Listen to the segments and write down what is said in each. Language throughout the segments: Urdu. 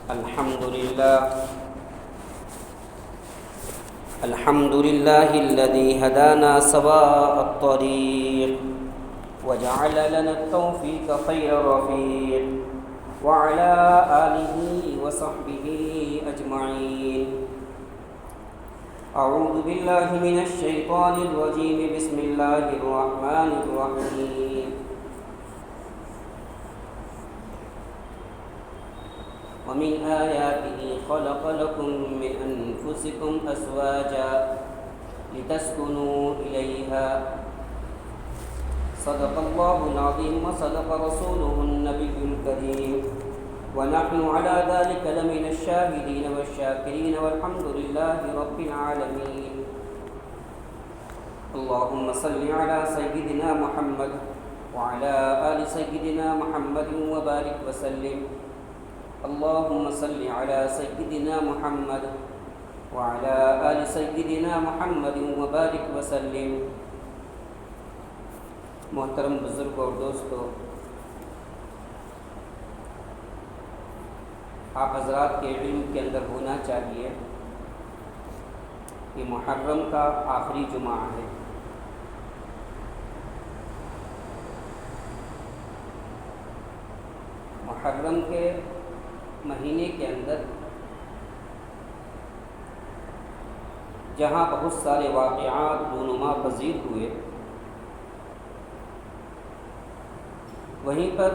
الحمد لله الذي هدانا سواء الطريق وجعل لنا التوفيق خير رفيق وعلى آله وصحبه أجمعين. أعوذ بالله من الشيطان الرجيم. بسم الله الرحمن الرحيم. ومن آياته خلق لكم من أنفسكم أزواجا لتسكنوا إليها. صدق الله العظيم وصدق رسوله النبي الكريم ونحن على ذلك لمن الشاهدين والشاكرين والحمد لله رب العالمين. اللهم صل على سيدنا محمد وعلى آل سيدنا محمد وبارك وسلم. اللهم صل على سيدنا محمد وعلى آل سيدنا محمد وبارك وسلم. محترم بزرگ اور دوستو، آپ حضرات کے علم کے اندر ہونا چاہیے کہ محرم کا آخری جمعہ ہے. محرم کے مہینے کے اندر جہاں بہت سارے واقعات رونما پذیر ہوئے، وہیں پر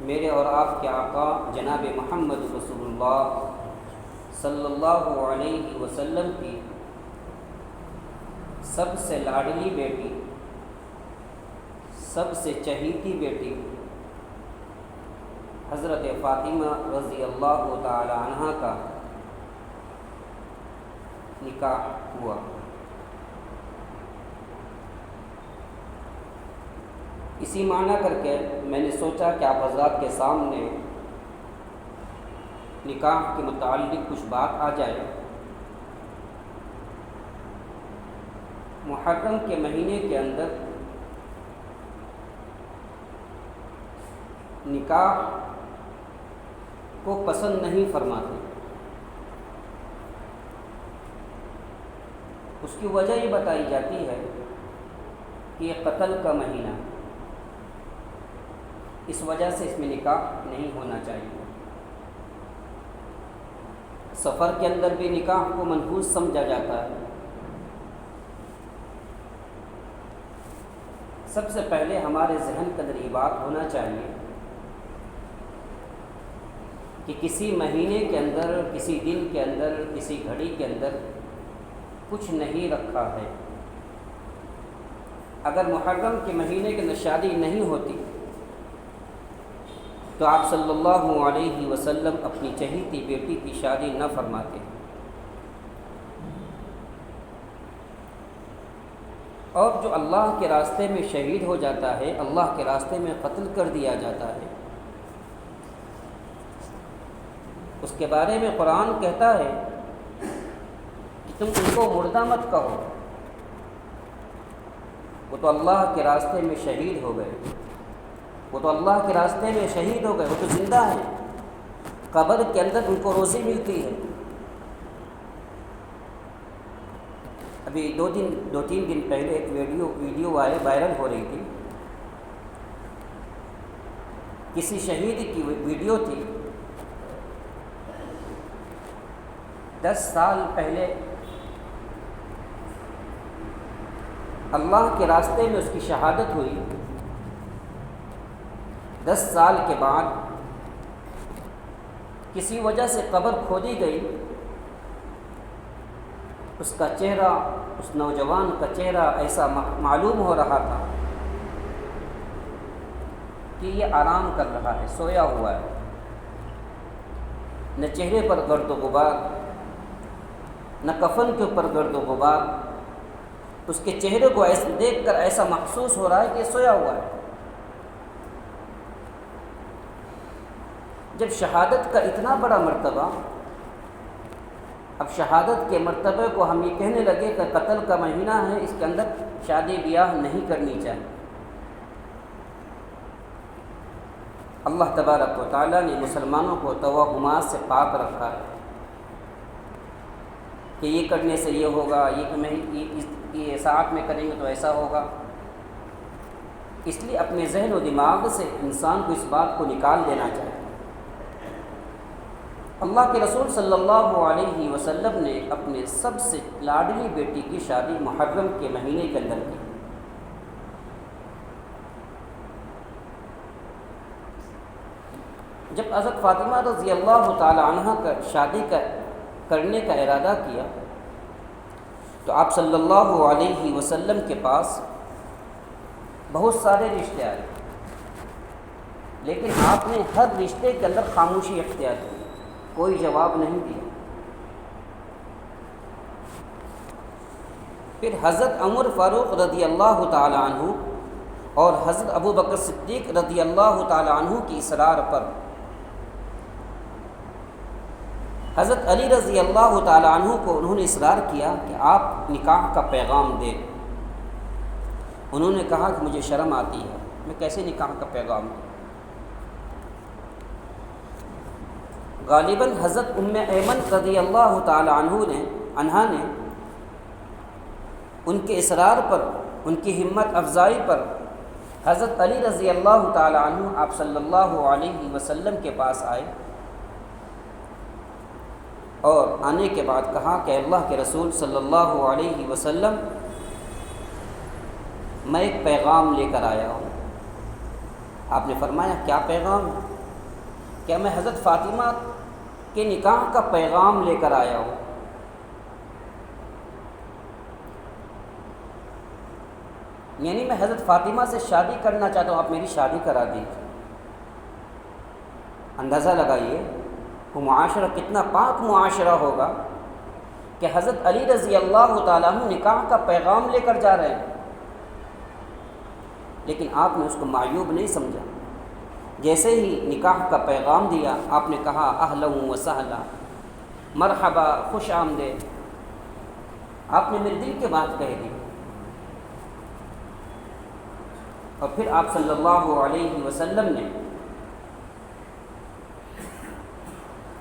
میرے اور آپ کے آقا جناب محمد رسول اللہ صلی اللہ علیہ وسلم کی سب سے لاڈلی بیٹی، سب سے چہیتی بیٹی حضرت فاطمہ رضی اللہ تعالی عنہا کا نکاح ہوا. اسی معنی کر کے میں نے سوچا کہ آپ حضرات کے سامنے نکاح کے متعلق کچھ بات آ جائے. محرم کے مہینے کے اندر نکاح کو پسند نہیں فرماتے. اس کی وجہ یہ بتائی جاتی ہے کہ یہ قتل کا مہینہ، اس وجہ سے اس میں نکاح نہیں ہونا چاہیے. سفر کے اندر بھی نکاح کو منحوس سمجھا جاتا ہے. سب سے پہلے ہمارے ذہن کے اندر یہ بات ہونا چاہیے کہ کسی مہینے کے اندر، کسی دن کے اندر، کسی گھڑی کے اندر کچھ نہیں رکھا ہے. اگر محرم کے مہینے کے اندر شادی نہیں ہوتی تو آپ صلی اللہ علیہ وسلم اپنی چہیتی بیٹی کی شادی نہ فرماتے. اور جو اللہ کے راستے میں شہید ہو جاتا ہے، اللہ کے راستے میں قتل کر دیا جاتا ہے، اس کے بارے میں قرآن کہتا ہے کہ تم ان کو مردہ مت کہو، وہ تو اللہ کے راستے میں شہید ہو گئے، وہ تو اللہ کے راستے میں شہید ہو گئے، وہ تو زندہ ہیں، قبر کے اندر ان کو روزی ملتی ہے. ابھی دو تین دن پہلے ایک ویڈیو وائرل ہو رہی تھی. کسی شہید کی ویڈیو تھی. 10 سال پہلے اللہ کے راستے میں اس کی شہادت ہوئی. 10 سال کے بعد کسی وجہ سے قبر کھودی گئی. اس کا چہرہ، اس نوجوان کا چہرہ ایسا معلوم ہو رہا تھا کہ یہ آرام کر رہا ہے، سویا ہوا ہے. نہ چہرے پر گرد و غبار، نہ کفن کے اوپر گرد و غبار. اس کے چہرے کو ایسا دیکھ کر ایسا محسوس ہو رہا ہے کہ یہ سویا ہوا ہے. جب شہادت کا اتنا بڑا مرتبہ، اب شہادت کے مرتبے کو ہم یہ کہنے لگے کہ قتل کا مہینہ ہے، اس کے اندر شادی بیاہ نہیں کرنی چاہیے. اللہ تبارک و تعالیٰ نے مسلمانوں کو توہمات سے پاک رکھا ہے کہ یہ کرنے سے یہ ہوگا، یہ ساعت میں کریں گے تو ایسا ہوگا۔ اس لیے اپنے ذہن و دماغ سے انسان کو اس بات کو نکال دینا چاہیے۔ اللہ کے رسول صلی اللہ علیہ وسلم نے اپنے سب سے لاڈلی بیٹی کی شادی محرم کے مہینے کے اندر کی۔ جب حضرت فاطمہ رضی اللہ تعالی عنہ کا شادی کرنے کا ارادہ کیا تو آپ صلی اللہ علیہ وسلم کے پاس بہت سارے رشتے آئے، لیکن آپ نے ہر رشتے کے اندر خاموشی اختیار کی، کوئی جواب نہیں دیا۔ پھر حضرت عمر فاروق رضی اللہ تعالی عنہ اور حضرت ابو بکر صدیق رضی اللہ تعالی عنہ کی اصرار پر حضرت علی رضی اللہ تعالی عنہ کو انہوں نے اصرار کیا کہ آپ نکاح کا پیغام دیں۔ انہوں نے کہا کہ مجھے شرم آتی ہے، میں کیسے نکاح کا پیغام دوں؟ غالباً حضرت ام ایمن رضی اللہ تعالی عنہا نے ان کے اصرار پر، ان کی ہمت افزائی پر حضرت علی رضی اللہ تعالی عنہ آپ صلی اللہ علیہ وسلم کے پاس آئے اور آنے کے بعد کہا کہ اللہ کے رسول صلی اللہ علیہ وسلم، میں ایک پیغام لے کر آیا ہوں۔ آپ نے فرمایا کیا پیغام؟ کیا میں حضرت فاطمہ کے نکاح کا پیغام لے کر آیا ہوں۔ یعنی میں حضرت فاطمہ سے شادی کرنا چاہتا ہوں، آپ میری شادی کرا دیجیے۔ اندازہ لگائیے وہ معاشرہ کتنا پاک معاشرہ ہوگا کہ حضرت علی رضی اللہ تعالیٰ عنہ نکاح کا پیغام لے کر جا رہے ہیں، لیکن آپ نے اس کو معیوب نہیں سمجھا۔ جیسے ہی نکاح کا پیغام دیا آپ نے کہا اہلا و سہلا، مرحبا، خوش آمدید۔ آپ نے میرے دل کی بات کہہ دی۔ اور پھر آپ صلی اللہ علیہ وسلم نے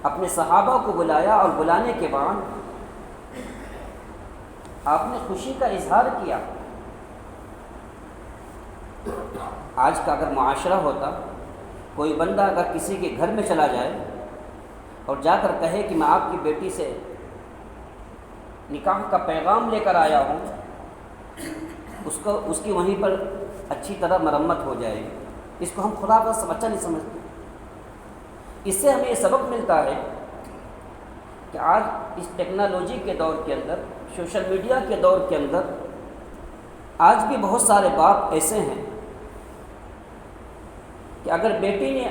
اپنے صحابہ کو بلایا اور بلانے کے بعد آپ نے خوشی کا اظہار کیا۔ آج کا اگر معاشرہ ہوتا، کوئی بندہ اگر کسی کے گھر میں چلا جائے اور جا کر کہے کہ میں آپ کی بیٹی سے نکاح کا پیغام لے کر آیا ہوں، اس کی وہیں پر اچھی طرح مرمت ہو جائے گی۔ اس کو ہم خدا کا اچھا نہیں سمجھتے۔ اس سے ہمیں یہ سبق ملتا ہے کہ آج اس ٹیکنالوجی کے دور کے اندر، سوشل میڈیا کے دور کے اندر، آج بھی بہت سارے باپ ایسے ہیں کہ اگر بیٹی نے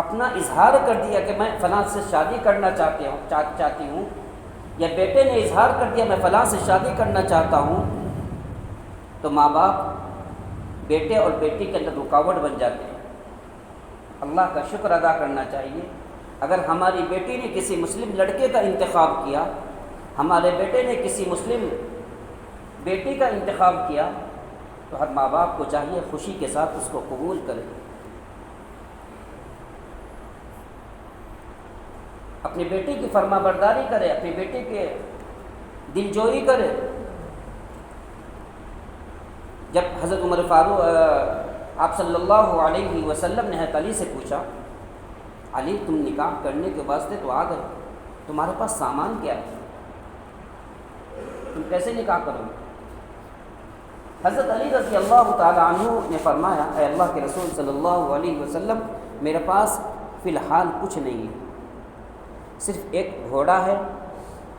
اپنا اظہار کر دیا کہ میں فلاں سے شادی کرنا چاہتی ہوں، یا بیٹے نے اظہار کر دیا میں فلاں سے شادی کرنا چاہتا ہوں، تو ماں باپ بیٹے اور بیٹی کے اندر رکاوٹ بن جاتے ہیں۔ اللہ کا شکر ادا کرنا چاہیے، اگر ہماری بیٹی نے کسی مسلم لڑکے کا انتخاب کیا، ہمارے بیٹے نے کسی مسلم بیٹی کا انتخاب کیا، تو ہر ماں باپ کو چاہیے خوشی کے ساتھ اس کو قبول کرے، اپنی بیٹی کی فرما برداری کرے، اپنی بیٹی کے دل جوئی کرے۔ جب حضرت عمر فاروق آپ صلی اللہ علیہ وسلم نے حضرت علی سے پوچھا، علی تم نکاح کرنے کے واسطے تو آ گئے، تمہارے پاس سامان کیا ہے، تم کیسے نکاح کرو گے؟ حضرت علی رضی اللہ تعالی عنہ نے فرمایا، اے اللہ کے رسول صلی اللہ علیہ وسلم، میرے پاس فی الحال کچھ نہیں ہے، صرف ایک گھوڑا ہے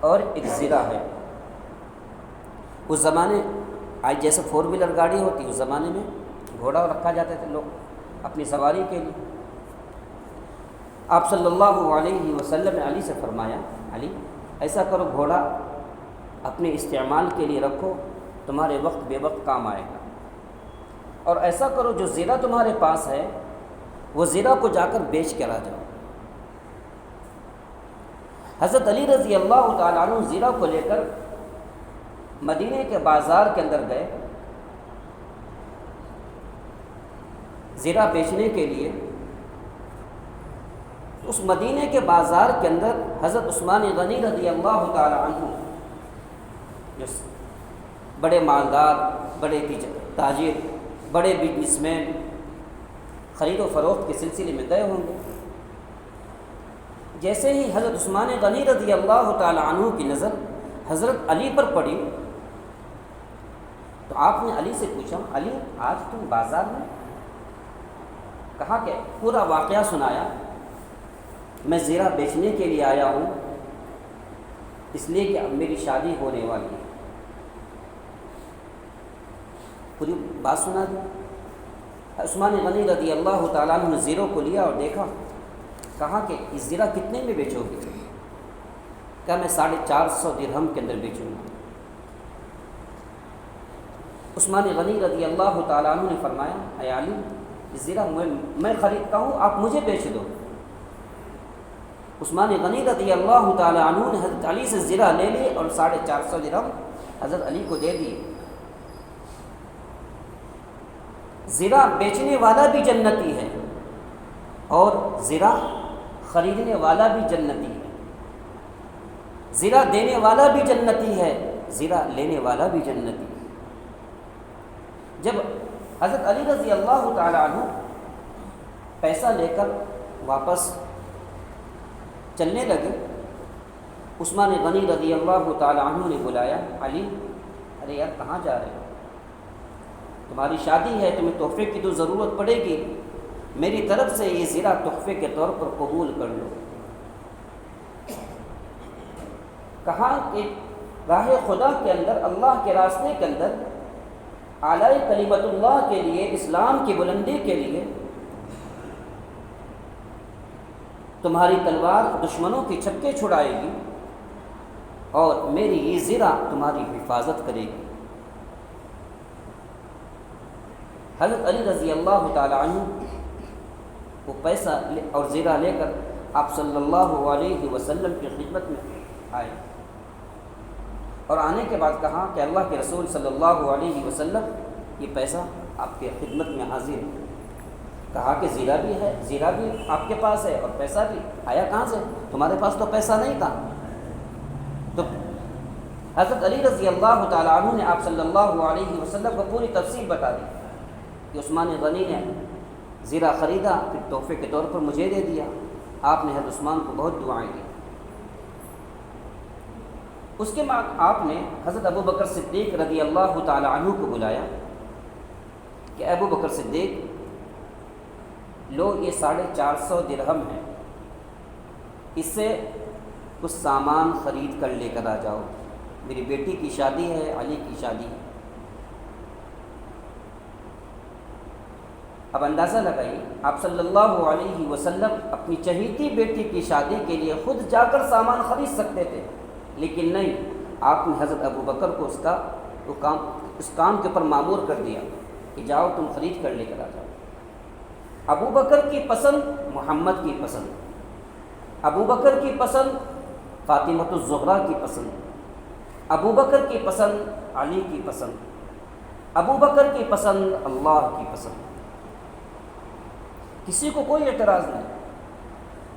اور ایک زرہ ہے۔ اس زمانے آج جیسے 4 ویلر گاڑی ہوتی، اس زمانے میں گھوڑا رکھا جاتے تھے لوگ اپنی سواری کے لیے۔ آپ صلی اللہ علیہ وسلم نے علی سے فرمایا، علی ایسا کرو، گھوڑا اپنے استعمال کے لیے رکھو، تمہارے وقت بے وقت کام آئے گا، اور ایسا کرو جو زیرہ تمہارے پاس ہے وہ زیرہ کو جا کر بیچ کر آ جاؤ۔ حضرت علی رضی اللہ تعالیٰ عنہ زیرہ کو لے کر مدینے کے بازار کے اندر گئے، زرہ بیچنے کے لیے اس مدینے کے بازار کے اندر حضرت عثمان غنی رضی اللہ تعالی عنہ جو بڑے مالدار، بڑے تاجر، بڑے بزنس مین خرید و فروخت کے سلسلے میں گئے ہوں گے۔ جیسے ہی حضرت عثمان غنی رضی اللہ تعالی عنہ کی نظر حضرت علی پر پڑی تو آپ نے علی سے پوچھا، علی آج تم بازار میں؟ کہا کہ پورا واقعہ سنایا، میں زیرہ بیچنے کے لیے آیا ہوں اس لیے کہ اب میری شادی ہونے والی ہے۔ پوری بات سنا دی۔ عثمان غنی رضی اللہ تعالیٰ عنہ نے زیروں کو لیا اور دیکھا، کہا کہ اس زیرہ کتنے میں بیچو گے؟ کہا میں 450 درہم کے اندر بیچوں گا۔ عثمان غنی رضی اللہ تعالیٰ عنہ نے فرمایا، اے علی اس زیرہ میں خریدتا ہوں، آپ مجھے بیچ دو۔ عثمان غنی رضی اللہ تعالیٰ عنہ نے حضرت علی سے زیرہ لے لی اور 450 درہم حضرت علی کو دے دیے۔ زیرہ بیچنے والا بھی جنتی ہے اور زیرہ خریدنے والا بھی جنتی ہے، زیرہ دینے والا بھی جنتی ہے، زیرہ لینے والا بھی جنتی ہے۔ جب حضرت علی رضی اللہ تعالی عنہ پیسہ لے کر واپس چلنے لگے، عثمان غنی رضی اللہ تعالی عنہ نے بلایا، علی ارے یار کہاں جا رہے ہو؟ تمہاری شادی ہے، تمہیں تحفے کی تو ضرورت پڑے گی، میری طرف سے یہ زیرہ تحفے کے طور پر قبول کر لو۔ کہا کہ راہ خدا کے اندر، اللہ کے راستے کے اندر، اعلی کلمت اللہ کے لیے، اسلام کی بلندی کے لیے تمہاری تلوار دشمنوں کی چھکے چھڑائے گی اور میری یہ زیرہ تمہاری حفاظت کرے گی۔ حضرت علی رضی اللہ تعالی عنہ وہ پیسہ اور زیرہ لے کر آپ صلی اللہ علیہ وسلم کی خدمت میں آئے اور آنے کے بعد کہا کہ اللہ کے رسول صلی اللہ علیہ وسلم یہ پیسہ آپ کے خدمت میں حاضر ہے۔ کہا کہ زیرہ بھی ہے، زیرہ بھی آپ کے پاس ہے اور پیسہ بھی آیا کہاں سے؟ تمہارے پاس تو پیسہ نہیں تھا۔ تو حضرت علی رضی اللہ تعالیٰ عنہ نے آپ صلی اللہ علیہ وسلم کو پوری تفصیل بتا دی کہ عثمان غنی نے زیرہ خریدا، پھر تحفے کے طور پر مجھے دے دیا۔ آپ نے حضرت عثمان کو بہت دعائیں دی۔ اس کے بعد آپ نے حضرت ابو بکر صدیق رضی اللہ تعالی عنہ کو بلایا کہ ابو بکر صدیق لو یہ 450 درہم ہے، اس سے کچھ سامان خرید کر لے کر آ جاؤ، میری بیٹی کی شادی ہے، علی کی شادی ہے۔ اب اندازہ لگائیے، آپ صلی اللہ علیہ وسلم اپنی چہیتی بیٹی کی شادی کے لیے خود جا کر سامان خرید سکتے تھے، لیکن نہیں، آپ نے حضرت ابو بکر کو اس کام کے اوپر مامور کر دیا کہ جاؤ تم خرید کر لے کر آ جاؤ۔ ابو بکر کی پسند محمد کی پسند، ابو بکر کی پسند فاطمۃ الزہرا کی پسند، ابو بکر کی پسند علی کی پسند، ابو بکر کی پسند اللہ کی پسند، کسی کو کوئی اعتراض نہیں۔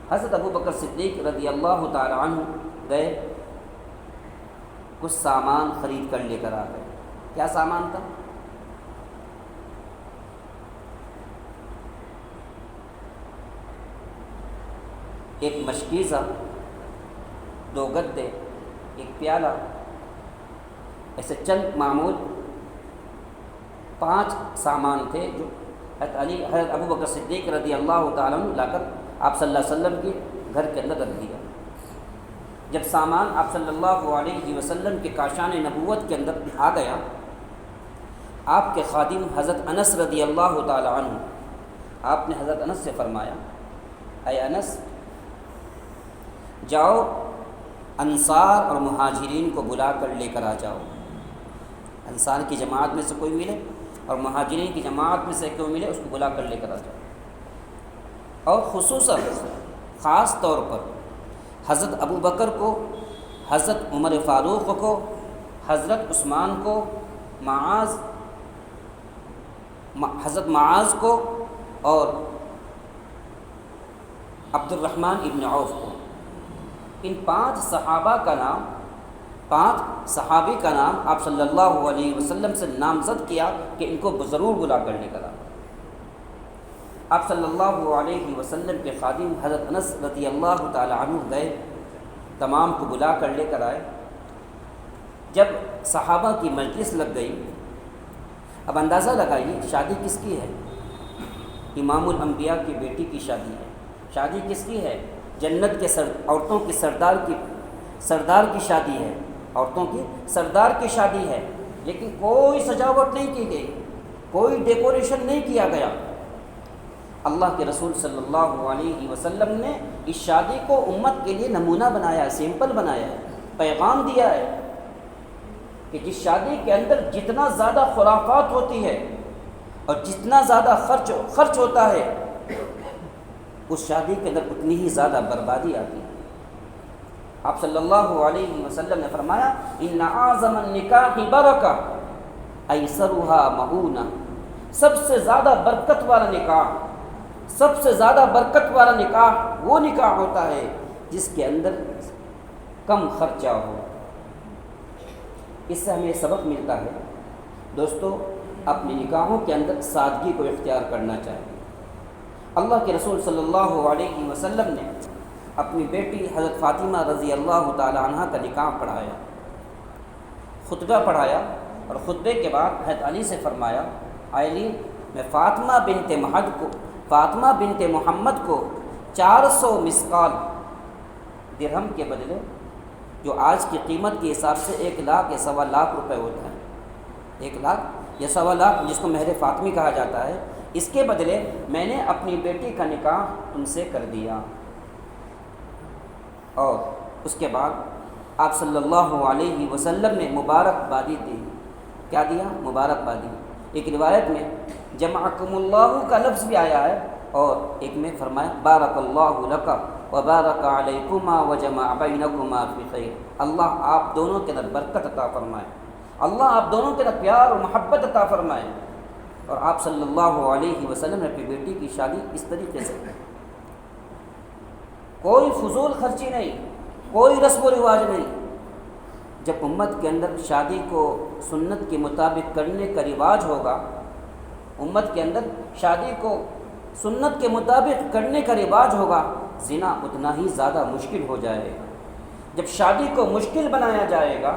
حضرت ابو بکر صدیق رضی اللہ تعالی عنہ گئے، کچھ سامان خرید کر لے کر آ گئے۔ کیا سامان تھا؟ ایک مشکیزہ، 2 گدے، ایک پیالہ، ایسے چند معمول 5 سامان تھے جو حضرت ابو بکر صدیق رضی اللہ تعالیٰ عنہ لا کر آپ صلی اللہ علیہ وسلم کے گھر کے اندر رکھ دیا۔ جب سامان آپ صلی اللہ علیہ وسلم کے کاشان نبوت کے اندر آ گیا، آپ کے خادم حضرت انس رضی اللہ تعالیٰ عنہ، آپ نے حضرت انس سے فرمایا، اے انس جاؤ انصار اور مہاجرین کو بلا کر لے کر آ جاؤ، انصار کی جماعت میں سے کوئی ملے اور مہاجرین کی جماعت میں سے کوئی ملے، اس کو بلا کر لے کر آ جاؤ۔ اور خصوصاً خاص طور پر حضرت ابو بکر کو، حضرت عمر فاروق کو، حضرت عثمان کو، حضرت معاذ کو اور عبد الرحمن ابن عوف کو۔ ان 5 صحابہ کا نام، 5 صحابی کا نام آپ صلی اللہ علیہ وسلم سے نامزد کیا کہ ان کو ضرور بلا کر لے کر آؤ۔ آپ صلی اللہ علیہ وسلم کے خادم حضرت انس رضی اللہ تعالی عنہ گئے، تمام کو بلا کر لے کر آئے۔ جب صحابہ کی مجلس لگ گئی، اب اندازہ لگائیے شادی کس کی ہے؟ امام الانبیاء کی بیٹی کی شادی ہے۔ شادی کس کی ہے؟ جنت کے عورتوں کی سردار کی شادی ہے، عورتوں کی سردار کی شادی ہے، لیکن کوئی سجاوٹ نہیں کی گئی، کوئی ڈیکوریشن نہیں کیا گیا۔ اللہ کے رسول صلی اللہ علیہ وسلم نے اس شادی کو امت کے لیے نمونہ بنایا ہے، سیمپل بنایا ہے، پیغام دیا ہے کہ جس شادی کے اندر جتنا زیادہ خرافات ہوتی ہے اور جتنا زیادہ خرچ ہوتا ہے، اس شادی کے اندر اتنی ہی زیادہ بربادی آتی ہے۔ آپ صلی اللہ علیہ وسلم نے فرمایا ان اعظم النکاح برکہ ایسرها مؤونہ، سب سے زیادہ برکت والا نکاح، سب سے زیادہ برکت والا نکاح وہ نکاح ہوتا ہے جس کے اندر کم خرچہ ہو۔ اس سے ہمیں سبق ملتا ہے دوستو، اپنے نکاحوں کے اندر سادگی کو اختیار کرنا چاہیے۔ اللہ کے رسول صلی اللہ علیہ وسلم نے اپنی بیٹی حضرت فاطمہ رضی اللہ تعالی عنہ کا نکاح پڑھایا، خطبہ پڑھایا، اور خطبے کے بعد حضرت علی سے فرمایا علی میں فاطمہ بنت محمد کو 400 مسقال درہم کے بدلے، جو آج کی قیمت کے حساب سے 1 لاکھ یا 1.25 لاکھ روپے ہوتا ہے، 1 لاکھ یا 1.25 لاکھ جس کو مہر فاطمی کہا جاتا ہے، اس کے بدلے میں نے اپنی بیٹی کا نکاح تم سے کر دیا۔ اور اس کے بعد آپ صلی اللہ علیہ وسلم نے مبارکبادی دی۔ کیا دیا؟ مبارکبادی۔ ایک روایت میں جمعکم اللہ کا لفظ بھی آیا ہے، اور ایک میں فرمایا بارک اللہ لک وبارک علیکما وجمع بینکما فی خیر، اللہ آپ دونوں کے اندر برکت عطا فرمائے، اللہ آپ دونوں کے اندر پیار اور محبت عطا فرمائے۔ اور آپ صلی اللہ علیہ وسلم نے اپنی بیٹی کی شادی اس طریقے سے کی، کوئی فضول خرچی نہیں، کوئی رسم و رواج نہیں۔ جب امت کے اندر شادی کو سنت کے مطابق کرنے کا رواج ہوگا، امت کے اندر شادی کو سنت کے مطابق کرنے کا رواج ہوگا، زنا اتنا ہی زیادہ مشکل ہو جائے گا۔ جب شادی کو مشکل بنایا جائے گا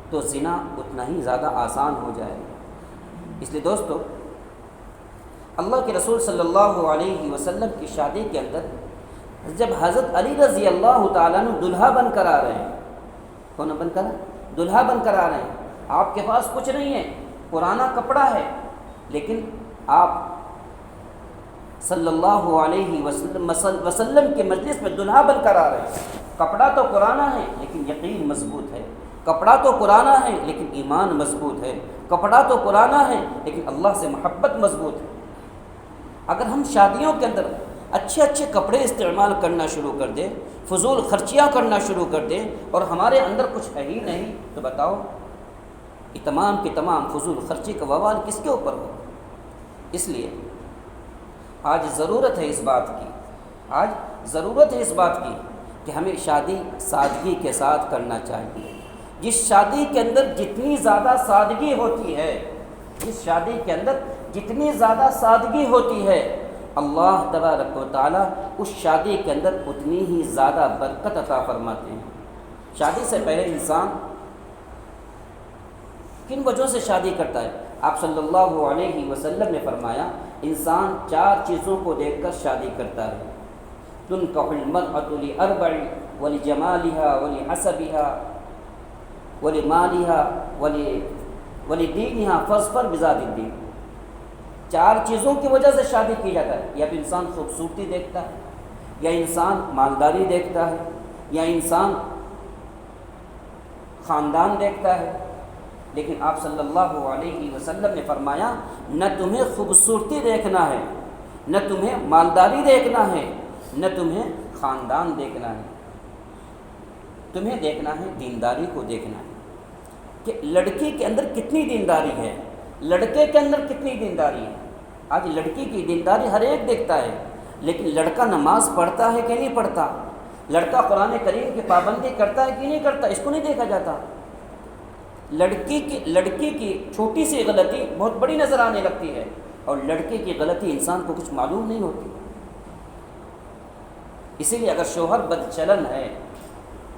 تو زنا اتنا ہی زیادہ آسان ہو جائے گا۔ اس لیے دوستو، اللہ کے رسول صلی اللہ علیہ وسلم کی شادی کے اندر جب حضرت علی رضی اللہ تعالیٰ عنہ دلہا بن کر آ رہے ہیں، کون بن کر؟ دلہا بن کر آ رہے ہیں، آپ کے پاس کچھ نہیں ہے، پرانا کپڑا ہے، لیکن آپ صلی اللہ علیہ وسلم کے مجلس میں دلہا بن کر آ رہے ہیں۔ کپڑا تو پرانا ہے لیکن یقین مضبوط ہے، کپڑا تو پرانا ہے لیکن ایمان مضبوط ہے، کپڑا تو پرانا ہے لیکن اللہ سے محبت مضبوط ہے۔ اگر ہم شادیوں کے اندر اچھے کپڑے استعمال کرنا شروع کر دیں، فضول خرچیاں کرنا شروع کر دیں، اور ہمارے اندر کچھ ہے ہی نہیں، تو بتاؤ یہ تمام کی تمام فضول خرچی کا وبال کس کے اوپر ہو؟ اس لیے آج ضرورت ہے اس بات کی کہ ہمیں شادی سادگی کے ساتھ کرنا چاہیے۔ جس شادی کے اندر جتنی زیادہ سادگی ہوتی ہے، اللہ تبارک و تعالیٰ اس شادی کے اندر اتنی ہی زیادہ برکت عطا فرماتے ہیں۔ شادی سے پہلے انسان کن وجہوں سے شادی کرتا ہے؟ آپ صلی اللہ علیہ وسلم نے فرمایا انسان 4 چیزوں کو دیکھ کر شادی کرتا ہے۔ تنکح المرأة لأربع ولجمالها ولحسبها ولمالها ولدینها فاظفر بذات الدین۔ 4 چیزوں کی وجہ سے شادی کی جاتا ہے، یا تو انسان خوبصورتی دیکھتا ہے، یا انسان مالداری دیکھتا ہے، یا انسان خاندان دیکھتا ہے۔ لیکن آپ صلی اللہ علیہ وسلم نے فرمایا نہ تمہیں خوبصورتی دیکھنا ہے، نہ تمہیں مالداری دیکھنا ہے، نہ تمہیں خاندان دیکھنا ہے، تمہیں دیکھنا ہے دینداری کو دیکھنا ہے کہ لڑکی کے اندر کتنی دینداری ہے، لڑکے کے اندر کتنی دینداری ہے۔ آج لڑکی کی دینداری ہر ایک دیکھتا ہے، لیکن لڑکا نماز پڑھتا ہے کہ نہیں پڑھتا، لڑکا قرآن کریم کی پابندی کرتا ہے کہ نہیں کرتا، اس کو نہیں دیکھا جاتا۔ لڑکی کی چھوٹی سی غلطی بہت بڑی نظر آنے لگتی ہے، اور لڑکے کی غلطی انسان کو کچھ معلوم نہیں ہوتی۔ اسی لیے اگر شوہر بدچلن ہے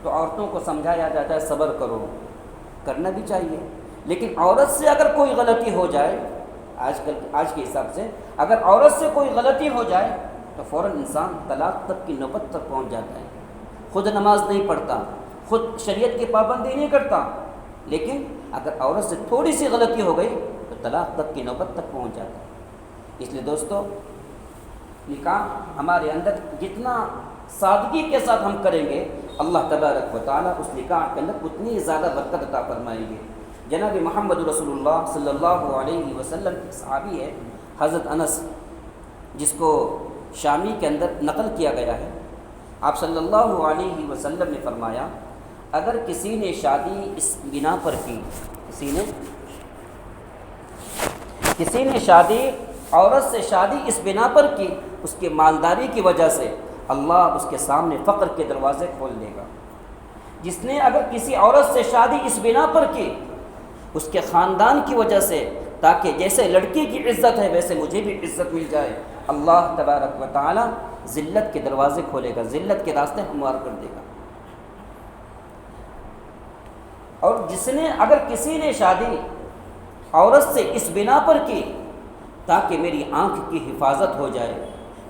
تو عورتوں کو سمجھایا جاتا ہے صبر کرو، کرنا بھی چاہیے، لیکن عورت سے اگر کوئی غلطی ہو جائے، آج کے حساب سے اگر عورت سے کوئی غلطی ہو جائے تو فوراً انسان طلاق تک کی نوبت تک پہنچ جاتا ہے۔ خود نماز نہیں پڑھتا، خود شریعت کی پابندی نہیں کرتا، لیکن اگر عورت سے تھوڑی سی غلطی ہو گئی تو طلاق تک کی نوبت تک پہنچ جاتا ہے۔ اس لیے دوستو، نکاح ہمارے اندر جتنا سادگی کے ساتھ ہم کریں گے، اللہ تبارک و تعالیٰ اس نکاح کے اندر اتنی زیادہ برکت عطا فرمائیں گے۔ جناب محمد رسول اللہ صلی اللہ علیہ وسلم کے صحابی ہے حضرت انس، جس کو شامی کے اندر نقل کیا گیا ہے۔ آپ صلی اللہ علیہ وسلم نے فرمایا، اگر کسی نے شادی اس بنا پر کی، کسی نے شادی عورت سے شادی اس بنا پر کی، اس کے مالداری کی وجہ سے اللہ اس کے سامنے فقر کے دروازے کھول دے گا۔ جس نے اگر کسی عورت سے شادی اس بنا پر کی، اس کے خاندان کی وجہ سے، تاکہ جیسے لڑکی کی عزت ہے ویسے مجھے بھی عزت مل جائے، اللہ تبارک و تعالی ذلت کے دروازے کھولے گا، ذلت کے راستے ہموار کر دے گا۔ اور جس نے اگر کسی نے شادی عورت سے اس بنا پر کی تاکہ میری آنکھ کی حفاظت ہو جائے،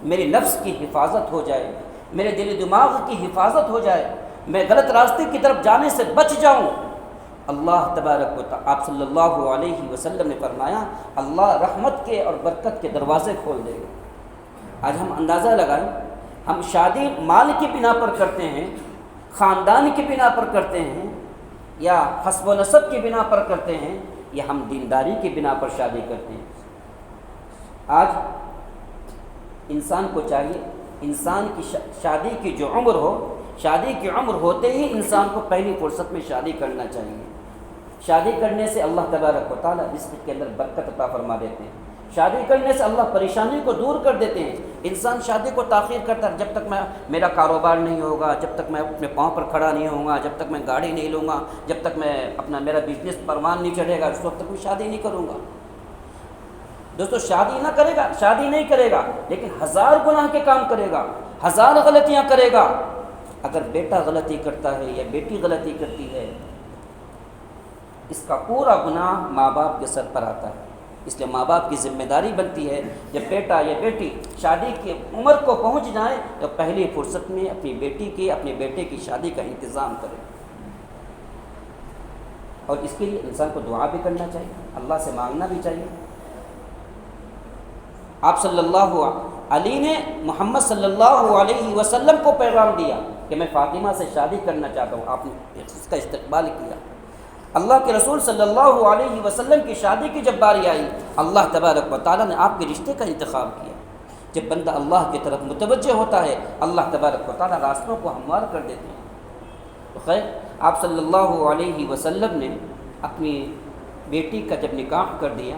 میرے نفس کی حفاظت ہو جائے، میرے دل و دماغ کی حفاظت ہو جائے، میں غلط راستے کی طرف جانے سے بچ جاؤں، اللہ تبارک و تعالی، آپ صلی اللہ علیہ وسلم نے فرمایا، اللہ رحمت کے اور برکت کے دروازے کھول دے گا۔ آج ہم اندازہ لگائیں، ہم شادی مال کی بنا پر کرتے ہیں، خاندان کی بنا پر کرتے ہیں، یا حسب و نسب کی بنا پر کرتے ہیں، یا ہم دینداری کی بنا پر شادی کرتے ہیں۔ آج انسان کو چاہیے، انسان کی شادی کی جو عمر ہو، شادی کی عمر ہوتے ہی انسان کو پہلی فرصت میں شادی کرنا چاہیے۔ شادی کرنے سے اللہ تبارک و تعالیٰ رزق کے اندر برکت عطا فرما دیتے ہیں، شادی کرنے سے اللہ پریشانی کو دور کر دیتے ہیں۔ انسان شادی کو تاخیر کرتا ہے، جب تک میرا کاروبار نہیں ہوگا، جب تک میں اپنے پاؤں پر کھڑا نہیں ہوں گا، جب تک میں گاڑی نہیں لوں گا، جب تک میں میرا بزنس پروان نہیں چڑھے گا، اس وقت تک میں شادی نہیں کروں گا۔ دوستو، شادی نہ کرے گا، شادی نہیں کرے گا، لیکن ہزار گناہ کے کام کرے گا، ہزار غلطیاں کرے گا۔ اگر بیٹا غلطی کرتا ہے یا بیٹی غلطی کرتی ہے، اس کا پورا گناہ ماں باپ کے سر پر آتا ہے۔ اس لیے ماں باپ کی ذمہ داری بنتی ہے، جب بیٹا یا بیٹی شادی کی عمر کو پہنچ جائے تو پہلی فرصت میں اپنی بیٹی کی، اپنے بیٹے کی شادی کا انتظام کرے۔ اور اس کے لیے انسان کو دعا بھی کرنا چاہیے، اللہ سے مانگنا بھی چاہیے۔ آپ صلی اللہ علی نے محمد صلی اللہ علیہ وسلم کو پیغام دیا کہ میں فاطمہ سے شادی کرنا چاہتا ہوں، آپ نے اس کا استقبال کیا۔ اللہ کے رسول صلی اللہ علیہ وسلم کی شادی کی جب باری آئی، اللہ تبارک و تعالیٰ نے آپ کے رشتے کا انتخاب کیا۔ جب بندہ اللہ کی طرف متوجہ ہوتا ہے، اللہ تبارک و تعالیٰ راستوں کو ہموار کر دیتے ہیں۔ تو خیر، آپ صلی اللہ علیہ وسلم نے اپنی بیٹی کا جب نکاح کر دیا،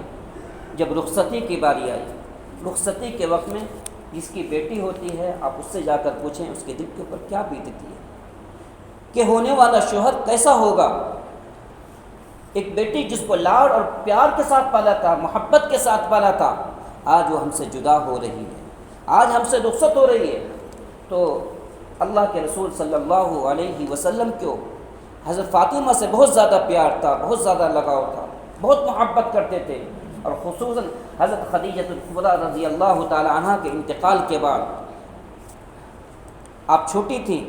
جب رخصتی کی باری آئی، رخصتی کے وقت میں جس کی بیٹی ہوتی ہے، آپ اس سے جا کر پوچھیں اس کے دل کے اوپر کیا بیتتی ہے کہ ہونے والا شوہر کیسا ہوگا۔ ایک بیٹی جس کو لاڑ اور پیار کے ساتھ پالا تھا، محبت کے ساتھ پالا تھا، آج وہ ہم سے جدا ہو رہی ہے، آج ہم سے رخصت ہو رہی ہے۔ تو اللہ کے رسول صلی اللہ علیہ وسلم کو حضرت فاطمہ سے بہت زیادہ پیار تھا، بہت زیادہ لگاؤ تھا، بہت محبت کرتے تھے۔ اور خصوصاً حضرت خدیجہ الکبریٰ رضی اللہ تعالی عنہ کے انتقال کے بعد، آپ چھوٹی تھیں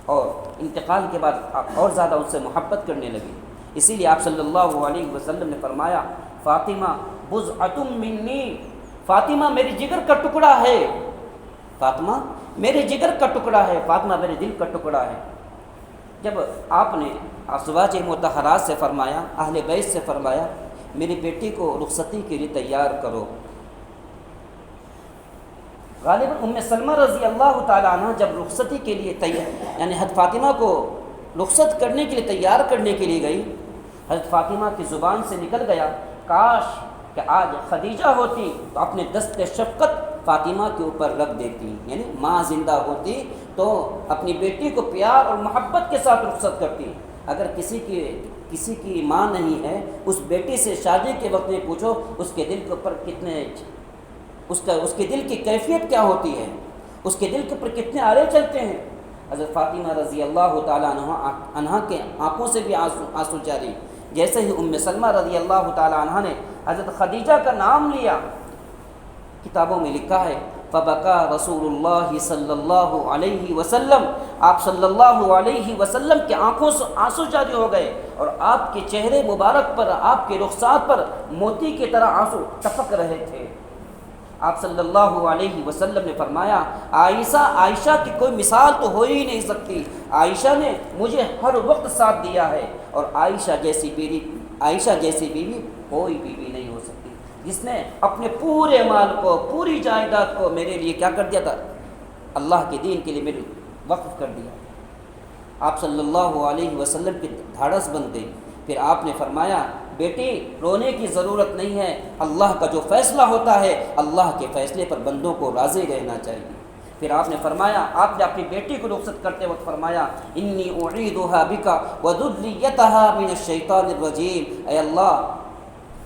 اور انتقال کے بعد آپ اور زیادہ ان سے محبت کرنے لگی۔ اسی لیے آپ صلی اللہ علیہ وسلم نے فرمایا، فاطمہ بضعۃ منی، فاطمہ میری جگر کا ٹکڑا ہے، فاطمہ میرے جگر کا ٹکڑا ہے، فاطمہ میرے دل کا ٹکڑا ہے۔ جب آپ نے ازواج مطہرات سے فرمایا، اہل بیت سے فرمایا، میری بیٹی کو رخصتی کے لیے تیار کرو، غالباً ام سلمہ رضی اللہ تعالی عنہ جب رخصتی کے لیے یعنی حضرت فاطمہ کو رخصت کرنے کے لیے تیار کرنے کے لیے گئی، حضرت فاطمہ کی زبان سے نکل گیا، کاش کہ آج خدیجہ ہوتی تو اپنے دست شفقت فاطمہ کے اوپر رکھ دیتی، یعنی ماں زندہ ہوتی تو اپنی بیٹی کو پیار اور محبت کے ساتھ رخصت کرتی۔ اگر کسی کی ماں نہیں ہے، اس بیٹی سے شادی کے وقت میں پوچھو اس کے دل کے اوپر کتنے اس کے دل کی کیفیت کیا ہوتی ہے، اس کے دل کے اوپر کتنے آرے چلتے ہیں۔ حضرت فاطمہ رضی اللہ تعالیٰ عنہا کے آنکھوں سے بھی آنسو جاری، جیسے ہی ام سلمہ رضی اللہ تعالیٰ عنہ نے حضرت خدیجہ کا نام لیا، کتابوں میں لکھا ہے فبکا رسول اللہ صلی اللہ علیہ وسلم، آپ صلی اللہ علیہ وسلم کے آنکھوں سے آنسو جاری ہو گئے، اور آپ کے چہرے مبارک پر، آپ کے رخسار پر موتی کی طرح آنسو ٹپک رہے تھے۔ آپ صلی اللہ علیہ وسلم نے فرمایا عائشہ کی کوئی مثال تو ہو ہی نہیں سکتی، عائشہ نے مجھے ہر وقت ساتھ دیا ہے، اور عائشہ جیسی بیوی کوئی بیوی نہیں ہو سکتی، جس نے اپنے پورے مال کو، پوری جائیداد کو میرے لیے کیا کر دیا تھا، اللہ کے دین کے لیے میرے وقف کر دیا۔ آپ صلی اللہ علیہ وسلم کی دھاڑس بن گئی۔ پھر آپ نے فرمایا بیٹی رونے کی ضرورت نہیں ہے، اللہ کا جو فیصلہ ہوتا ہے اللہ کے فیصلے پر بندوں کو راضی رہنا چاہیے۔ پھر آپ نے فرمایا، آپ نے اپنی بیٹی کو رخصت کرتے وقت فرمایا انی اعیدھا بکا وذریتھا من الشیطان الرجیم، اے اللہ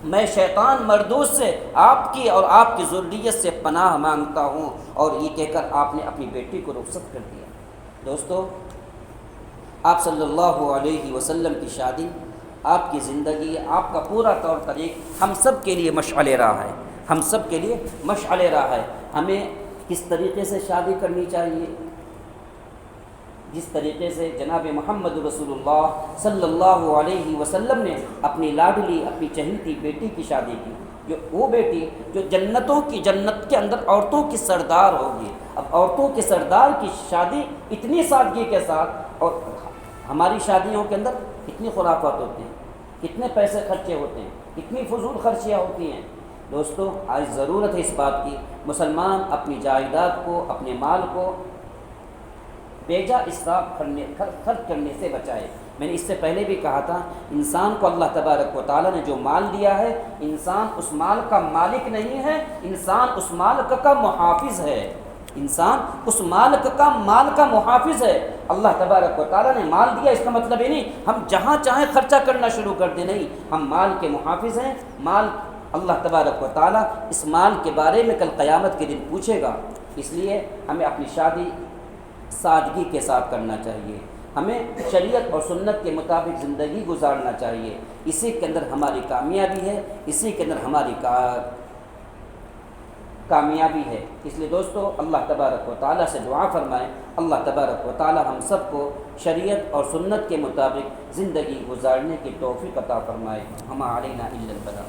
میں شیطان مردود سے آپ کی اور آپ کی ذریت سے پناہ مانگتا ہوں، اور یہ کہہ کر آپ نے اپنی بیٹی کو رخصت کر دیا۔ دوستو، آپ صلی اللہ علیہ وسلم کی شادی، آپ کی زندگی، آپ کا پورا طور طریق ہم سب کے لیے مشعل راہ ہے، ہم سب کے لیے مشعل راہ ہے۔ ہمیں کس طریقے سے شادی کرنی چاہیے؟ جس طریقے سے جناب محمد رسول اللہ صلی اللہ علیہ وسلم نے اپنی لاڈلی، اپنی چہیتی بیٹی کی شادی کی، جو وہ بیٹی جو جنت کے اندر عورتوں کی سردار ہوگی۔ اب عورتوں کے سردار کی شادی اتنی سادگی کے ساتھ، اور ہماری شادیوں کے اندر کتنی خرافات ہوتی ہیں، کتنے پیسے خرچے ہوتے ہیں، کتنی فضول خرچیاں ہوتی ہیں۔ دوستو، آج ضرورت ہے اس بات کی، مسلمان اپنی جائیداد کو، اپنے مال کو بیجا اسراف خرچ کرنے سے بچائے۔ میں نے اس سے پہلے بھی کہا تھا، انسان کو اللہ تبارک و تعالیٰ نے جو مال دیا ہے، انسان اس مال کا مالک نہیں ہے، انسان اس مال کا محافظ ہے، انسان اس مال کا محافظ ہے۔ اللہ تبارک و تعالیٰ نے مال دیا، اس کا مطلب یہ نہیں ہم جہاں چاہیں خرچہ کرنا شروع کر دیں، نہیں، ہم مال کے محافظ ہیں۔ مال اللہ تبارک و تعالیٰ اس مال کے بارے میں کل قیامت کے دن پوچھے گا، اس لیے ہمیں اپنی شادی سادگی کے ساتھ کرنا چاہیے، ہمیں شریعت اور سنت کے مطابق زندگی گزارنا چاہیے، اسی کے اندر ہماری کامیابی ہے، اسی کے اندر ہماری کامیابی ہے۔ اس لیے دوستو، اللہ تبارک و تعالیٰ سے دعا فرمائیں، اللہ تبارک و تعالیٰ ہم سب کو شریعت اور سنت کے مطابق زندگی گزارنے کی توفیق عطا فرمائے۔ ہما علینا الا البلاغ۔